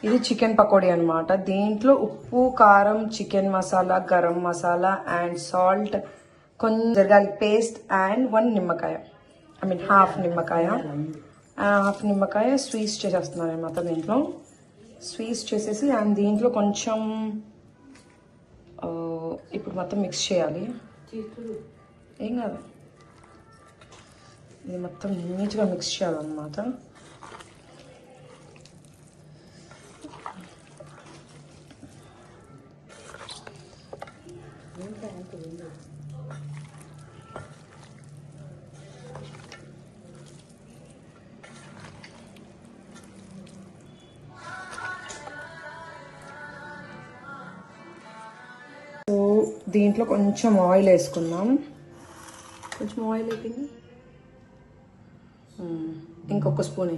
ఇది చికెన్ పకోడీ అనమాట. దీంట్లో ఉప్పు, కారం, chicken masala, garam masala and salt, కొంచెం జరగాలి పేస్ట్ అండ్ 1 నిమ్మకాయ, ఐ మీన్ హాఫ్ నిమ్మకాయ స్వీట్స్ చేసేస్తున్నాను అనమాట. దీంట్లో స్వీట్స్ చేసేసి అండ్ దీంట్లో కొంచెం ఇప్పుడు మొత్తం మిక్స్ చేయాలి. ఏం కాదు, ఇది మొత్తం నీట్గా మిక్స్ చేయాలన్నమాట. సో దీంట్లో కొంచెం ఆయిల్ వేసుకుందాం. కొంచెం ఆయిల్ అయిపోయింది, ఇంకొక స్పూన్.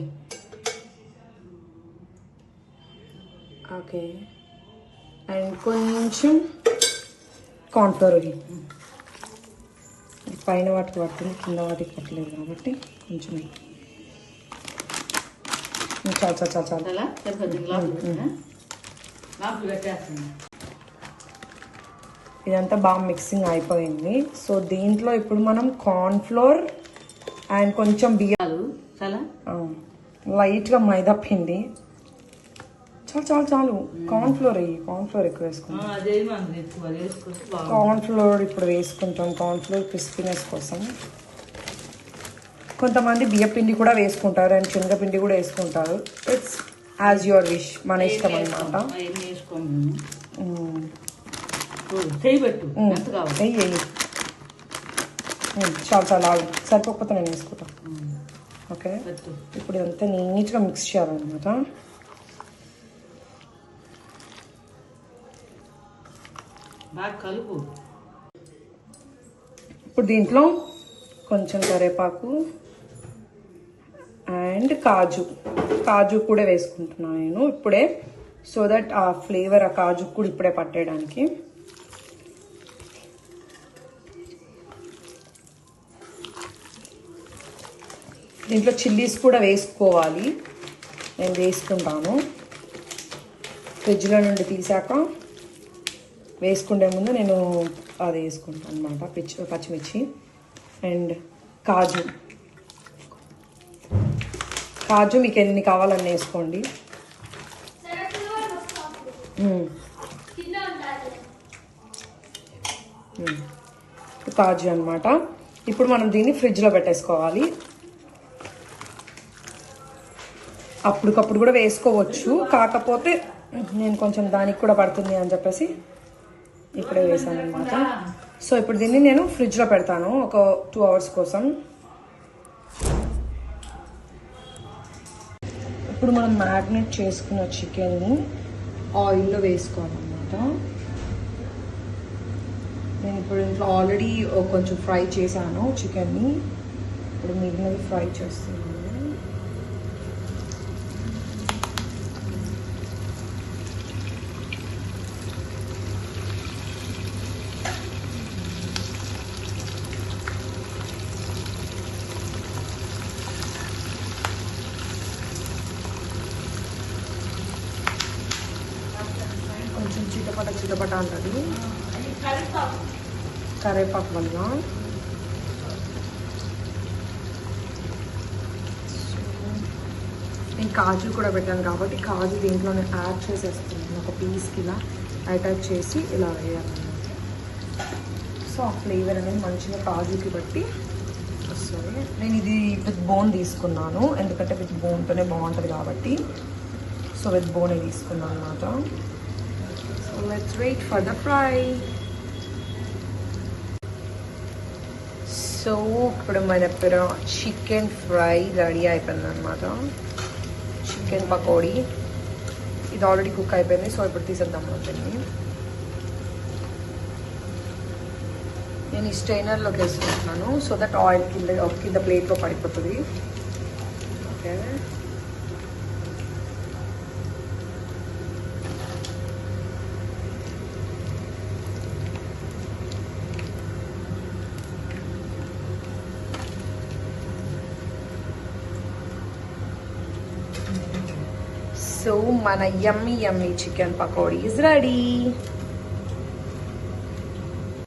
ఓకే, అండ్ కొంచెం కార్న్ఫ్లోర్. పైన వాటికి పడుతుంది, కింద వాటికి పట్టలేదు కాబట్టి కొంచెం చాలు. ఇదంతా బాగా మిక్సింగ్ అయిపోయింది. సో దీంట్లో ఇప్పుడు మనం కార్న్ఫ్లోర్ అండ్ కొంచెం బియ్యాలు, లైట్గా మైదా పిండి, చాలు కార్న్ఫ్లోర్ ఎక్కువ వేసుకుంటాం. కార్న్ఫ్లోర్ ఇప్పుడు వేసుకుంటాం, కార్న్ఫ్లోర్ క్రిస్పీనెస్ కోసం. కొంతమంది బియ్యపిండి కూడా వేసుకుంటారు అండ్ శనగపిండి కూడా వేసుకుంటారు. ఇట్స్ యాజ్ యువర్ విష్, మన ఇష్టం అనమాట. చాలా సరిపోకపోతే నేను వేసుకుంటాను. ఓకే, ఇప్పుడు ఇదంతా నీట్గా మిక్స్ చేయాలన్నమాట. ఇప్పుడు దీంట్లో కొంచెం కరివేపాకు అండ్ కాజు కూడా వేసుకుంటున్నాను నేను ఇప్పుడే, సో దట్ ఆ ఫ్లేవర్ ఆ కాజు కూడా ఇప్పుడే పట్టేయడానికి. దీంట్లో చిల్లీస్ కూడా వేసుకోవాలి, నేను వేసుకుంటాను. ఫ్రిడ్జ్లో నుండి తీసాక వేసుకుంటే ముందు నేను అది వేసుకుంటాను అనమాట, పచ్చిమిర్చి అండ్ కాజు మీకు ఎన్ని కావాలన్నీ వేసుకోండి. కాజు అనమాట. ఇప్పుడు మనం దీన్ని ఫ్రిడ్జ్లో పెట్టేసుకోవాలి. అప్పటికప్పుడు కూడా వేసుకోవచ్చు, కాకపోతే నేను కొంచెం దానికి కూడా పడుతుంది అని చెప్పేసి ఇప్పుడే వేసాను అనమాట. సో ఇప్పుడు దీన్ని నేను ఫ్రిడ్జ్లో పెడతాను ఒక 2 hours కోసం. ఇప్పుడు మనం మ్యారినేట్ చేసుకున్న చికెన్ని ఆయిల్లో వేసుకోవాలన్నమాట. నేను ఇప్పుడు ఇంట్లో ఆల్రెడీ కొంచెం ఫ్రై చేశాను చికెన్ని, ఇప్పుడు మిగిలినది ఫ్రై చేస్తున్నాను. కొంచెం చిటపట అంటది కరివేపాకు వల్ల. నేను కాజు కూడా పెట్టాను కాబట్టి కాజు దీంట్లోనే యాడ్ చేసేస్తున్నాను. ఒక పీస్కి ఇలా అటాచ్ చేసి ఇలా వేయాలన్నమాట. సో ఆ ఫ్లేవర్ అనేది మంచిగా కాజుకి బట్టి వస్తుంది. నేను ఇది విత్ బోన్ తీసుకున్నాను, ఎందుకంటే విత్ బోన్తోనే బాగుంటుంది కాబట్టి. సో విత్ బోనే తీసుకున్నాను అన్నమాట. So let's wait for the fry. So ఇప్పుడు మన చికెన్ ఫ్రై రెడీ అయిపోయింది అనమాట. చికెన్ పకోడీ ఇది ఆల్రెడీ కుక్ అయిపోయింది. సో ఇప్పుడు తీసేద్దాం దీన్ని. నేను ఈ స్ట్రైనర్లోకి వేసుకుంటున్నాను సో దట్ ఆయిల్ కింద ప్లేట్లో పడిపోతుంది. ఓకే, సో మన yummy yummy chicken pakodi is ready.